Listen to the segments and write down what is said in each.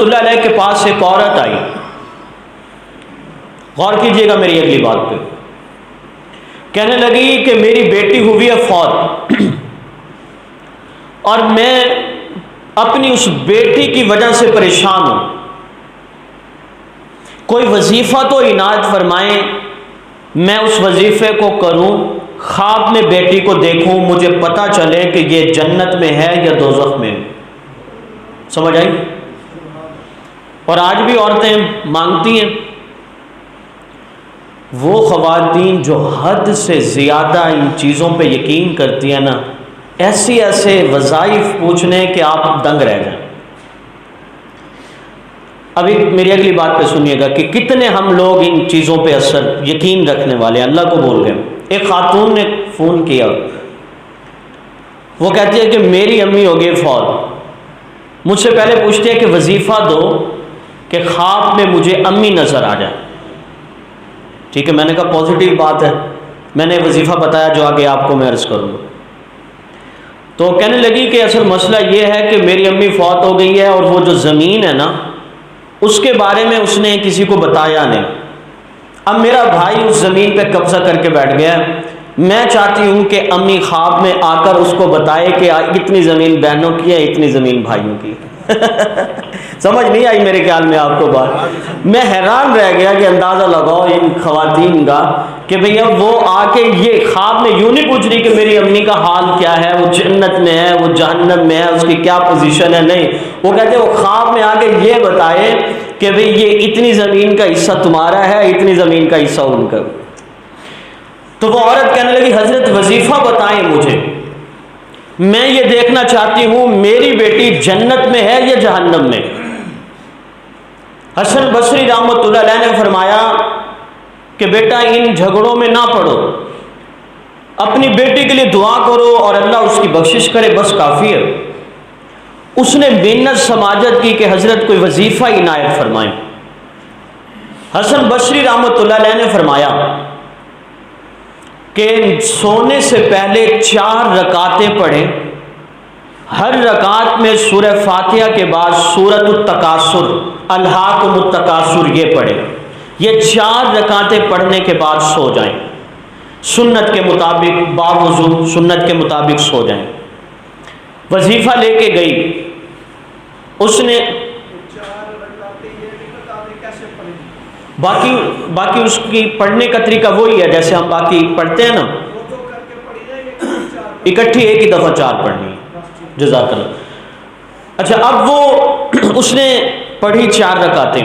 اللہ علیہ کے پاس ایک عورت آئی. غور کیجئے گا میری اگلی بات پہ. کہنے لگی کہ میری بیٹی ہوئی ہے فوت اور میں اپنی اس بیٹی کی وجہ سے پریشان ہوں. کوئی وظیفہ تو عنایت فرمائیں، میں اس وظیفے کو کروں، خواب میں بیٹی کو دیکھوں، مجھے پتہ چلے کہ یہ جنت میں ہے یا دوزخ میں. سمجھ آئی؟ اور آج بھی عورتیں مانگتی ہیں. وہ خواتین جو حد سے زیادہ ان چیزوں پہ یقین کرتی ہیں نا، ایسے وظائف پوچھنے کہ آپ دنگ رہ جائیں. ابھی میری اگلی بات پہ سنیے گا کہ کتنے ہم لوگ ان چیزوں پہ اثر یقین رکھنے والے ہیں. اللہ کو بول گئے. ایک خاتون نے فون کیا، وہ کہتی ہے کہ میری امی ہو گئی فوت. مجھ سے پہلے پوچھتے ہیں کہ وظیفہ دو کہ خواب میں مجھے امی نظر آ جائے. ٹھیک ہے، میں نے کہا پازیٹیو بات ہے، میں نے وظیفہ بتایا جو آگے آپ کو میں عرض کروں گا. تو کہنے لگی کہ اصل مسئلہ یہ ہے کہ میری امی فوت ہو گئی ہے اور وہ جو زمین ہے نا اس کے بارے میں اس نے کسی کو بتایا نہیں. اب میرا بھائی اس زمین پہ قبضہ کر کے بیٹھ گیا. میں چاہتی ہوں کہ امی خواب میں آ کر اس کو بتائے کہ اتنی زمین بہنوں کی ہے، اتنی زمین بھائیوں کی. سمجھ نہیں آئی میرے خیال میں آپ کو بات؟ میں حیران رہ گیا کہ اندازہ لگاؤ ان خواتین کا کہ بھئی اب وہ آ کے یہ خواب میں یوں نہیں پوچھ رہی کہ میری امی کا حال کیا ہے، وہ جنت میں ہے، وہ جہنم میں ہے، اس کی کیا پوزیشن ہے. نہیں، وہ کہتے ہیں وہ خواب میں آ کے یہ بتائے کہ بھئی یہ اتنی زمین کا حصہ تمہارا ہے، اتنی زمین کا حصہ ان کا. تو وہ عورت کہنے لگی حضرت وظیفہ بتائیں مجھے، میں یہ دیکھنا چاہتی ہوں میری بیٹی جنت میں ہے یا جہنم میں. حسن بصری رحمۃ اللہ علیہ نے فرمایا کہ بیٹا ان جھگڑوں میں نہ پڑو، اپنی بیٹی کے لیے دعا کرو اور اللہ اس کی بخشش کرے، بس کافی ہے. اس نے منت سماجت کی کہ حضرت کوئی وظیفہ عنایت فرمائیں. حسن بصری رحمۃ اللہ علیہ نے فرمایا کہ سونے سے پہلے 4 رکعتیں پڑھیں، ہر رکعت میں سورہ فاتحہ کے بعد سورۃ التکاثر، الہاکم التکاثر یہ پڑھیں. یہ 4 رکعتیں پڑھنے کے بعد سو جائیں، سنت کے مطابق باوضو سنت کے مطابق سو جائیں. وظیفہ لے کے گئی، اس نے باقی اس کی پڑھنے کا طریقہ وہی ہے جیسے ہم باقی پڑھتے ہیں نا، اکٹھی ایک ہی دفعہ 4 پڑھنی ہے. جزاک اللہ. اچھا، اب وہ اس نے پڑھی 4 رکعتیں.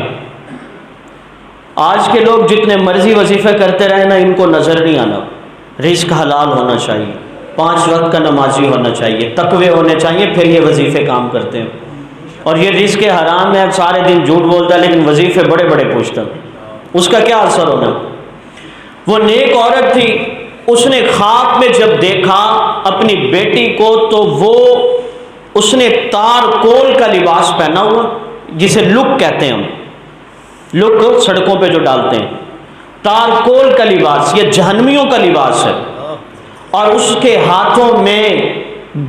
آج کے لوگ جتنے مرضی وظیفے کرتے رہے نا، ان کو نظر نہیں آنا. رزق حلال ہونا چاہیے، 5 وقت کا نمازی ہونا چاہیے، تقوی ہونے چاہیے، پھر یہ وظیفے کام کرتے ہیں. اور یہ رزق حرام ہے، سارے دن جھوٹ بولتا ہے لیکن وظیفے بڑے بڑے پوچھتا ہے، اس کا کیا اثر ہونا. وہ نیک عورت تھی، اس نے خواب میں جب دیکھا اپنی بیٹی کو تو وہ اس نے تار کول کا لباس پہنا ہوا، جسے لک کہتے ہیں ہم، لک سڑکوں پہ جو ڈالتے ہیں، تار کول کا لباس، یہ جہنمیوں کا لباس ہے. اور اس کے ہاتھوں میں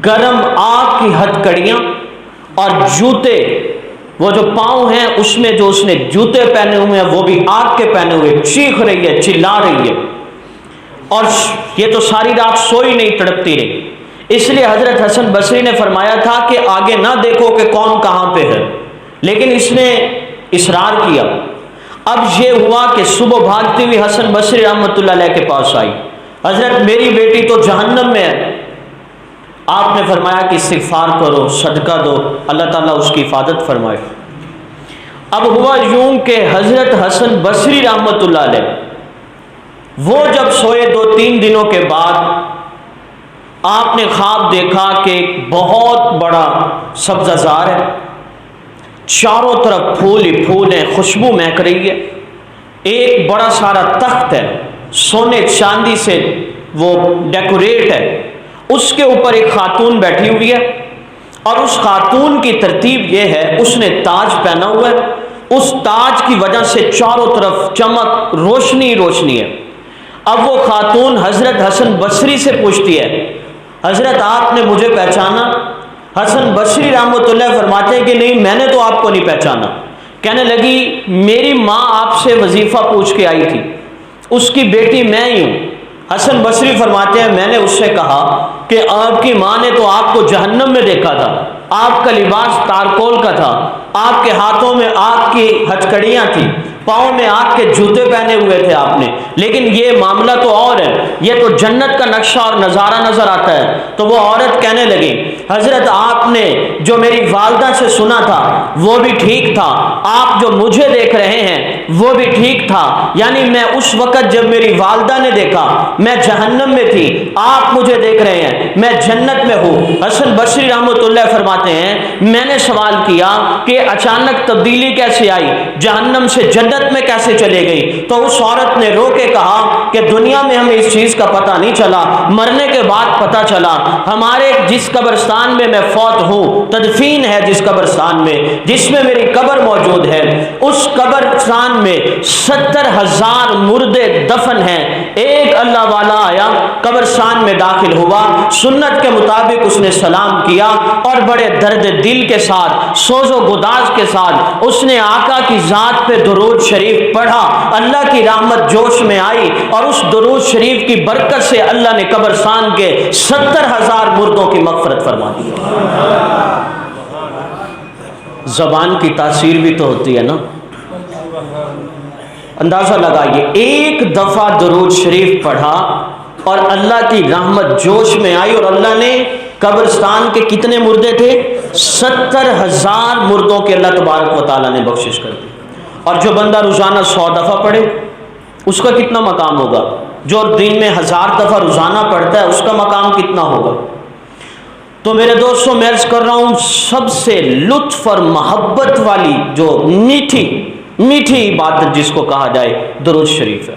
گرم آگ کی ہتھکڑیاں اور جوتے، وہ جو پاؤں ہیں اس میں جو اس نے جوتے پہنے ہوئے ہیں وہ بھی آگ کے پہنے ہوئے. چیخ رہی ہے، چلا رہی ہے، اور یہ تو ساری رات سوئی نہیں، تڑپتی رہی. اس لیے حضرت حسن بصری نے فرمایا تھا کہ آگے نہ دیکھو کہ کون کہاں پہ ہے، لیکن اس نے اصرار کیا. اب یہ ہوا کہ صبح بھاگتی ہوئی حسن بصری رحمۃ اللہ علیہ کے پاس آئی، حضرت میری بیٹی تو جہنم میں ہے. آپ نے فرمایا کہ استغفار کرو، صدقہ دو، اللہ تعالیٰ اس کی حفاظت فرمائے. اب ہوا یوں کہ حضرت حسن بصری رحمۃ اللہ علیہ وہ جب سوئے 2-3 دنوں کے بعد آپ نے خواب دیکھا کہ ایک بہت بڑا سبزہ زار ہے، چاروں طرف پھول ہی پھول ہیں، خوشبو مہک رہی ہے. ایک بڑا سارا تخت ہے، سونے چاندی سے وہ ڈیکوریٹ ہے، اس کے اوپر ایک خاتون بیٹھی ہوئی ہے. اور اس خاتون کی ترتیب یہ ہے، اس نے تاج پہنا ہوا ہے، اس تاج کی وجہ سے چاروں طرف چمک، روشنی روشنی ہے. اب وہ خاتون حضرت حسن بصری سے پوچھتی ہے، حضرت آپ نے مجھے پہچانا؟ حسن بصری رحمۃ اللہ فرماتے ہیں کہ نہیں، میں نے تو آپ کو نہیں پہچانا۔ کہنے لگی میری ماں آپ سے وظیفہ پوچھ کے آئی تھی، اس کی بیٹی میں ہی ہوں۔ حسن بصری فرماتے ہیں میں نے اس سے کہا کہ آپ کی ماں نے تو آپ کو جہنم میں دیکھا تھا، آپ کا لباس تارکول کا تھا، آپ کے ہاتھوں میں آگ کی ہتھکڑیاں تھیں، پاؤں میں آگ کے جوتے پہنے ہوئے تھے آپ نے، لیکن یہ معاملہ تو اور ہے، یہ تو جنت کا نقشہ اور نظارہ نظر آتا ہے۔ تو وہ عورت کہنے لگی حضرت آپ نے جو میری والدہ سے سنا تھا وہ بھی ٹھیک تھا، آپ جو مجھے دیکھ رہے ہیں وہ بھی ٹھیک تھا، یعنی میں اس وقت جب میری والدہ نے دیکھا میں جہنم میں تھی، آپ مجھے دیکھ رہے ہیں میں جنت میں ہوں۔ حسن بصری رحمۃ اللہ فرماتے ہیں میں نے سوال کیا کہ اچانک تبدیلی کیسے آئی، جہنم سے جنت میں کیسے چلے گئی؟ تو اس عورت نے رو کے کہا کہ دنیا میں ہمیں اس چیز کا پتہ نہیں چلا، مرنے کے بعد پتہ چلا۔ ہمارے جس قبرستان میں میں فوت ہوں، تدفین ہے جس قبرستان میں، جس میں میری قبر موجود ہے، اس قبرستان میں 70,000 مردے دفن ہیں۔ ایک اللہ والا آیا، قبرستان میں داخل ہوا، سنت کے مطابق اس نے سلام کیا اور بڑے درد دل کے ساتھ، سوز و گداز کے ساتھ اس نے آقا کی ذات پہ درود شریف پڑھا، اللہ کی رحمت جوش میں آئی اور اس درود شریف کی برکت سے اللہ نے قبرستان کے 70,000 مردوں کی مغفرت فرما دی۔ زبان کی تاثیر بھی تو ہوتی ہے نا، اندازہ لگائیے ایک دفعہ درود شریف پڑھا اور اللہ کی رحمت جوش میں آئی اور اللہ نے قبرستان کے کتنے مردے تھے؟ 70,000 مردوں کے اللہ تبارک و تعالیٰ نے بخشش کر دی۔ اور جو بندہ روزانہ 100 دفعہ پڑھے اس کا کتنا مقام ہوگا؟ جو دن میں 1000 دفعہ روزانہ پڑھتا ہے اس کا مقام کتنا ہوگا؟ تو میرے دوستوں میں عرض کر رہا ہوں سب سے لطف اور محبت والی جو میٹھی عبادت جس کو کہا جائے درود شریف ہے۔